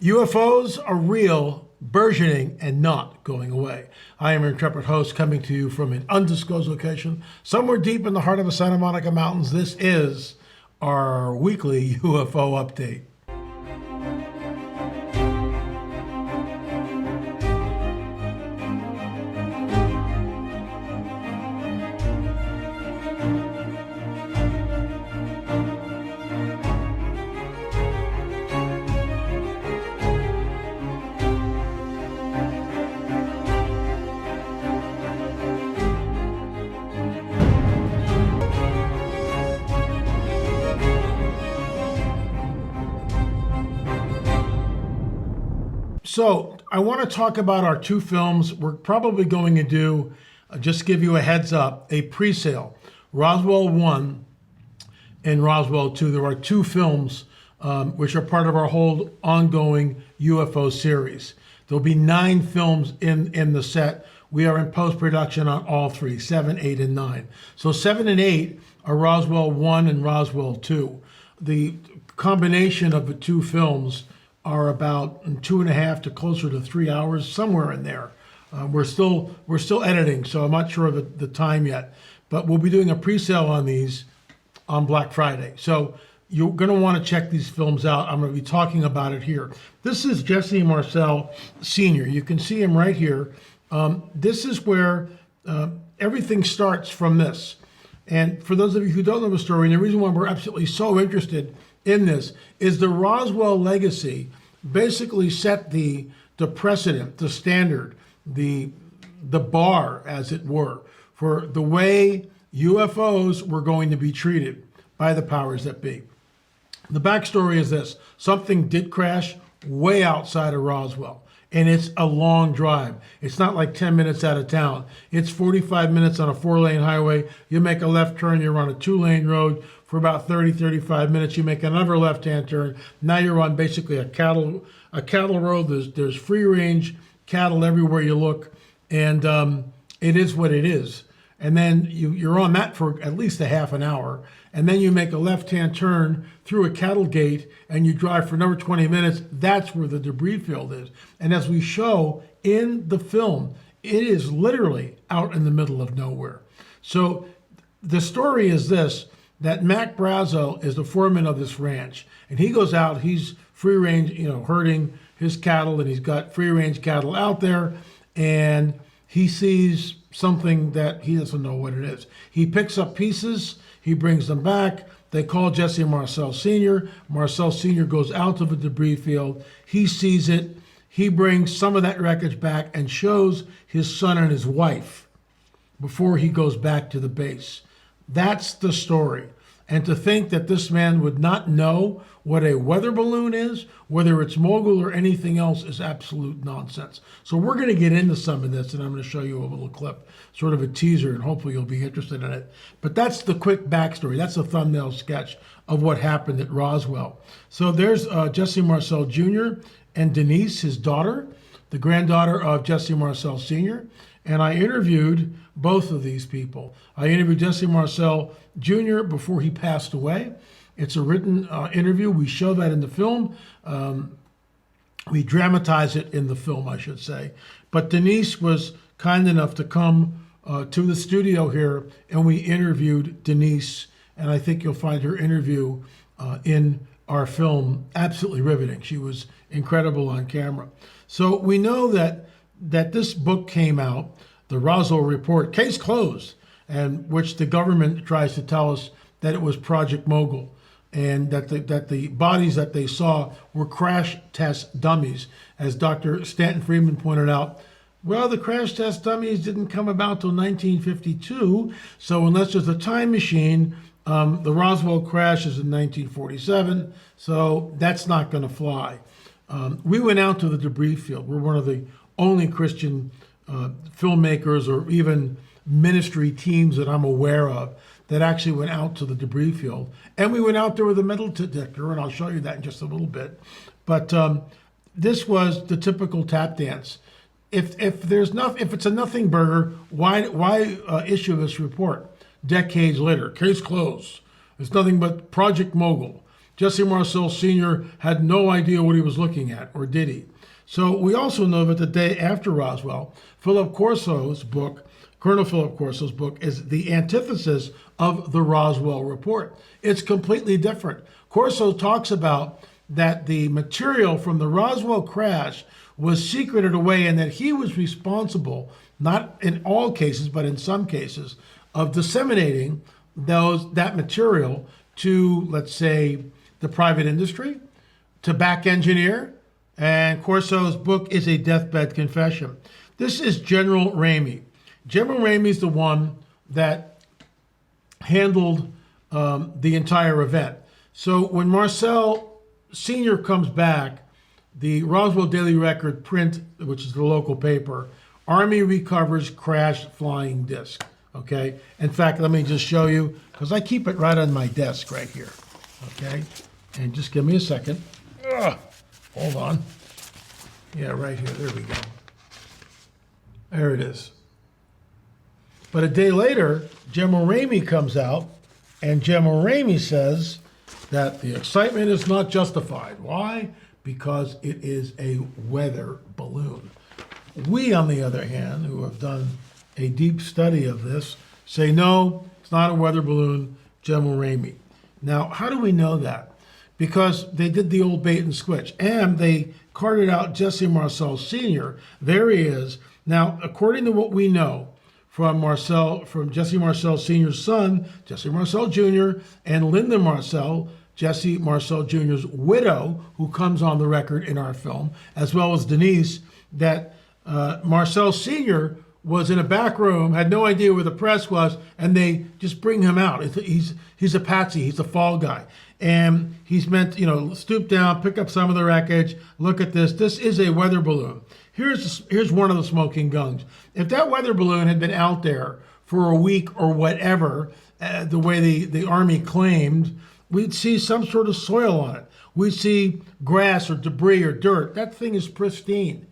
UFOs are real, burgeoning, and not going away. I am your intrepid host coming to you from an undisclosed location, somewhere deep in the heart of the Santa Monica Mountains. This is our weekly UFO update. So I want to talk about our two films. We're probably going to do, just give you a heads up, a pre-sale. Roswell 1 and Roswell 2. There are two films which are part of our whole ongoing UFO series. There'll be 9 films in the set. We are in post-production on all 3, 7, 8, and 9. So 7 and 8 are Roswell 1 and Roswell 2. The combination of the two films are about 2.5 to closer to 3 hours, somewhere in there. We're still editing, so I'm not sure of the time yet. But we'll be doing a pre-sale on these on Black Friday. So you're going to want to check these films out. I'm going to be talking about it here. This is Jesse Marcel Sr. You can see him right here. This is where everything starts from this. And for those of you who don't know the story, and the reason why we're absolutely so interested in this is the Roswell legacy basically set the precedent, the standard, the bar, as it were, for the way UFOs were going to be treated by the powers that be. The backstory is this: something did crash way outside of Roswell, and it's a long drive. It's not like 10 minutes out of town. It's 45 minutes on a 4-lane highway. You make a left turn, you're on a 2-lane road for about 30, 35 minutes. You make another left-hand turn. Now you're on basically a cattle road. There's free-range cattle everywhere you look, and it is what it is. And then you're on that for at least a half an hour, and then you make a left-hand turn through a cattle gate, and you drive for another 20 minutes. That's where the debris field is. And as we show in the film, it is literally out in the middle of nowhere. So the story is this: that Mac Brazo is the foreman of this ranch, and he goes out, he's free range, herding his cattle, and he's got free range cattle out there, and he sees something that he doesn't know what it is. He picks up pieces, he brings them back. They call Jesse Marcel Sr. Marcel Sr. goes out to the debris field. He sees it. He brings some of that wreckage back and shows his son and his wife before he goes back to the base. That's the story. And to think that this man would not know what a weather balloon is, whether it's mogul or anything else, is absolute nonsense. So we're going to get into some of this, and I'm going to show you a little clip, sort of a teaser, and hopefully you'll be interested in it. But that's the quick backstory. That's a thumbnail sketch of what happened at Roswell. So there's Jesse Marcel Jr. and Denise, his daughter, the granddaughter of Jesse Marcel Sr., and I interviewed both of these people. I interviewed Jesse Marcel Jr. before he passed away. It's a written interview. We show that in the film. We dramatize it in the film, I should say. But Denise was kind enough to come to the studio here, and we interviewed Denise. And I think you'll find her interview in our film absolutely riveting. She was incredible on camera. So we know that this book came out, the Roswell Report, case closed, and which the government tries to tell us that it was Project Mogul, and that the bodies that they saw were crash test dummies. As Dr. Stanton Friedman pointed out, well, the crash test dummies didn't come about till 1952, so unless there's a time machine, the Roswell crash is in 1947, so that's not going to fly. We went out to the debris field. We're one of the only Christian filmmakers or even ministry teams that I'm aware of that actually went out to the debris field. And we went out there with a metal detector, and I'll show you that in just a little bit. But this was the typical tap dance. If it's a nothing burger, why issue this report decades later? Case closed. It's nothing but Project Mogul. Jesse Marcel Sr. had no idea what he was looking at, or did he? So we also know that the day after Roswell, Philip Corso's book, Colonel Philip Corso's book, is the antithesis of the Roswell report. It's completely different. Corso talks about that the material from the Roswell crash was secreted away and that he was responsible, not in all cases, but in some cases, of disseminating that material to, let's say, the private industry, to back engineer. And Corso's book is a deathbed confession. This is General Ramey. General Ramey is the one that handled the entire event. So when Marcel Sr. comes back, the Roswell Daily Record print, which is the local paper, Army recovers crashed flying disc. Okay. In fact, let me just show you, because I keep it right on my desk right here. Okay. And just give me a second. Hold on. Yeah, right here. There we go. There it is. But a day later, General Ramey comes out, and General Ramey says that the excitement is not justified. Why? Because it is a weather balloon. We, on the other hand, who have done a deep study of this, say no, it's not a weather balloon, General Ramey. Now, how do we know that? Because they did the old bait and switch, and they carted out Jesse Marcel Sr. There he is. Now, according to what we know from Jesse Marcel Sr.'s son, Jesse Marcel Jr., and Linda Marcel, Jesse Marcel Jr.'s widow, who comes on the record in our film, as well as Denise, that Marcel Sr. was in a back room, had no idea where the press was, and they just bring him out. He's a patsy, he's a fall guy. And he's meant, stoop down, pick up some of the wreckage, look at this. This is a weather balloon. Here's one of the smoking guns. If that weather balloon had been out there for a week or whatever, the way the Army claimed, we'd see some sort of soil on it. We'd see grass or debris or dirt. That thing is pristine.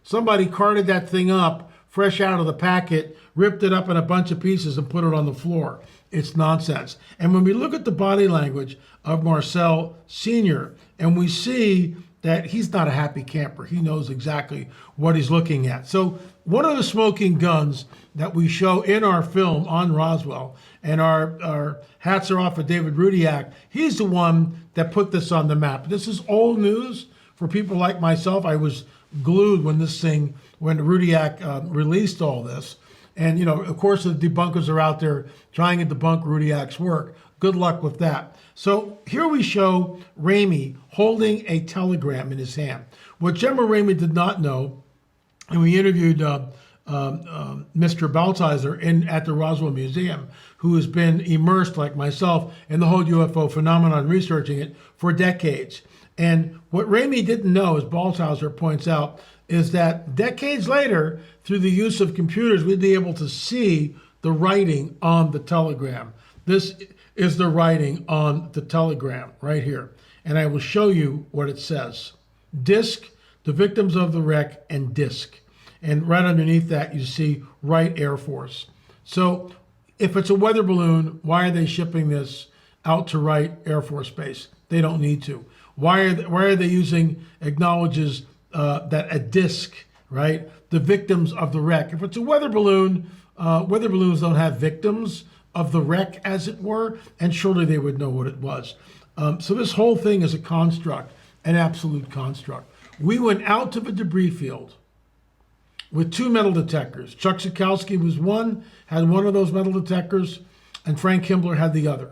Somebody carted that thing up, fresh out of the packet, ripped it up in a bunch of pieces and put it on the floor. It's nonsense. And when we look at the body language of Marcel Sr., and we see that he's not a happy camper. He knows exactly what he's looking at. So one of the smoking guns that we show in our film on Roswell, and our hats are off of David Rudiak, he's the one that put this on the map. This is old news for people like myself. I was glued when Rudiak released all this. And, of course, the debunkers are out there trying to debunk Rudiak's work. Good luck with that. So here we show Ramey holding a telegram in his hand. What General Ramey did not know, and we interviewed Mr. Balthazar at the Roswell Museum, who has been immersed, like myself, in the whole UFO phenomenon, researching it for decades. And what Ramey didn't know, as Balthazar points out, is that decades later, through the use of computers, we'd be able to see the writing on the telegram. This is the writing on the telegram right here. And I will show you what it says. Disc, the victims of the wreck, and disc. And right underneath that, you see Wright Air Force. So if it's a weather balloon, why are they shipping this out to Wright Air Force Base? They don't need to. Why are they using acknowledges that a disc, right? The victims of the wreck. If it's a weather balloon, weather balloons don't have victims of the wreck, as it were, and surely they would know what it was. So this whole thing is a construct, an absolute construct. We went out to the debris field with 2 metal detectors. Chuck Sikowski had one of those metal detectors, and Frank Kimbler had the other.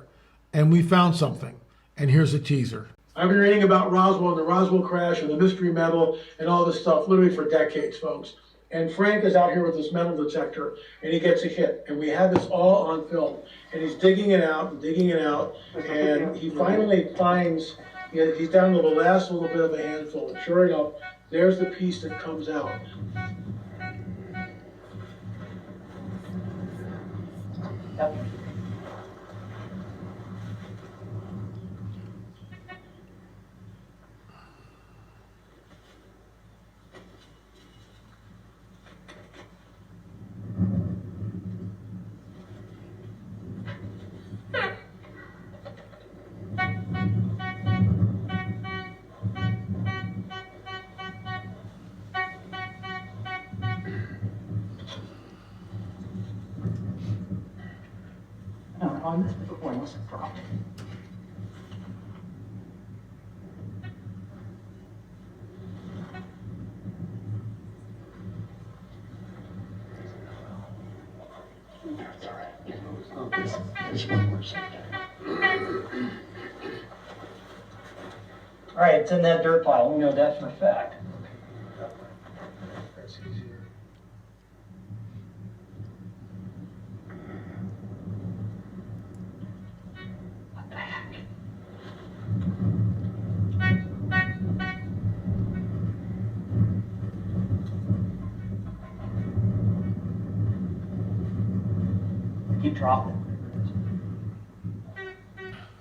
And we found something. And here's a teaser. I've been reading about Roswell and the Roswell crash and the mystery metal and all this stuff literally for decades, folks. And Frank is out here with this metal detector, and he gets a hit. And we have this all on film. And he's digging it out, and he finally finds, he's down to the last little bit of a handful. And sure enough, there's the piece that comes out. Yep. on this performance drop. That's all right. This one more second. All right, it's in that dirt pile. We know that for a fact. That's easier. What the heck? Keep dropping.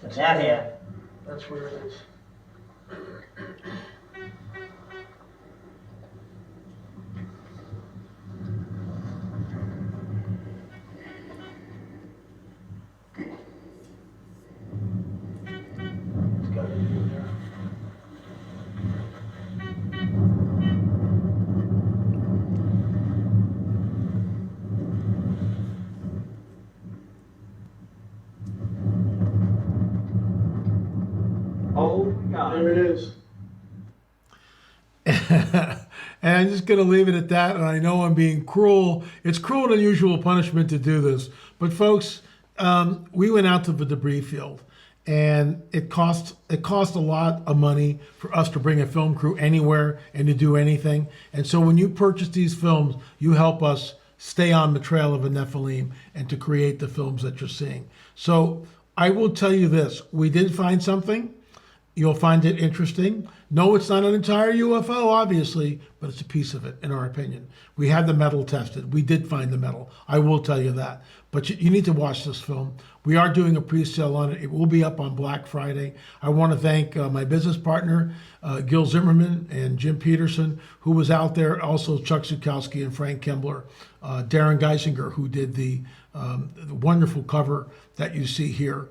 It's in that hand. That's where it is. It's got to be in there. Oh my God. There it is. And I'm just going to leave it at that. And I know I'm being cruel. It's cruel and unusual punishment to do this. But folks, we went out to the debris field, and it cost a lot of money for us to bring a film crew anywhere and to do anything. And so when you purchase these films, you help us stay on the trail of a Nephilim and to create the films that you're seeing. So I will tell you this: we did find something. You'll find it interesting. No, it's not an entire UFO, obviously, but it's a piece of it, in our opinion. We had the metal tested. We did find the metal. I will tell you that. But you need to watch this film. We are doing a pre-sale on it. It will be up on Black Friday. I want to thank my business partner, Gil Zimmerman and Jim Peterson, who was out there. Also, Chuck Zukowski and Frank Kembler. Darren Geisinger, who did the wonderful cover that you see here.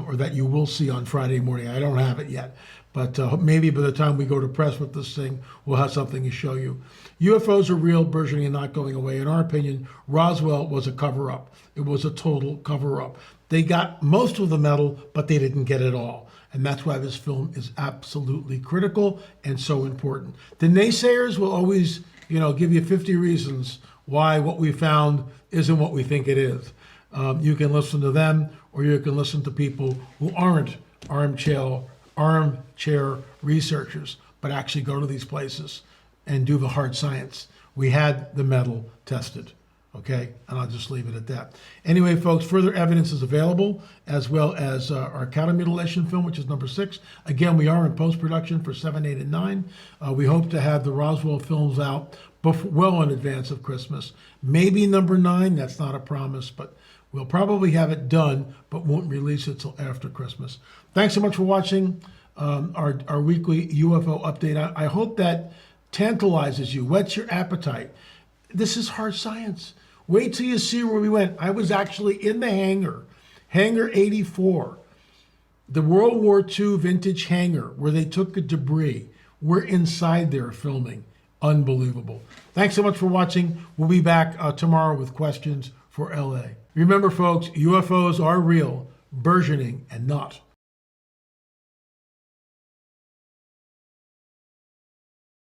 Or that you will see on Friday morning. I don't have it yet, but maybe by the time we go to press with this thing, we'll have something to show you. UFOs are real, burgeoning, and not going away. In our opinion, Roswell was a cover-up. It was a total cover-up. They got most of the metal, but they didn't get it all. And that's why this film is absolutely critical and so important. The naysayers will always, give you 50 reasons why what we found isn't what we think it is. You can listen to them, or you can listen to people who aren't armchair researchers, but actually go to these places and do the hard science. We had the metal tested, okay? And I'll just leave it at that. Anyway, folks, further evidence is available, as well as our cattle mutilation film, which is number 6. Again, we are in post-production for 7, 8, and 9. We hope to have the Roswell films out well in advance of Christmas. Maybe number 9, that's not a promise, but we'll probably have it done, but won't release it till after Christmas. Thanks so much for watching our weekly UFO update. I hope that tantalizes you, whets your appetite. This is hard science. Wait till you see where we went. I was actually in the hangar 84, the World War II vintage hangar where they took the debris. We're inside there filming. Unbelievable. Thanks so much for watching. We'll be back tomorrow with questions for LA. Remember, folks, UFOs are real, burgeoning, and not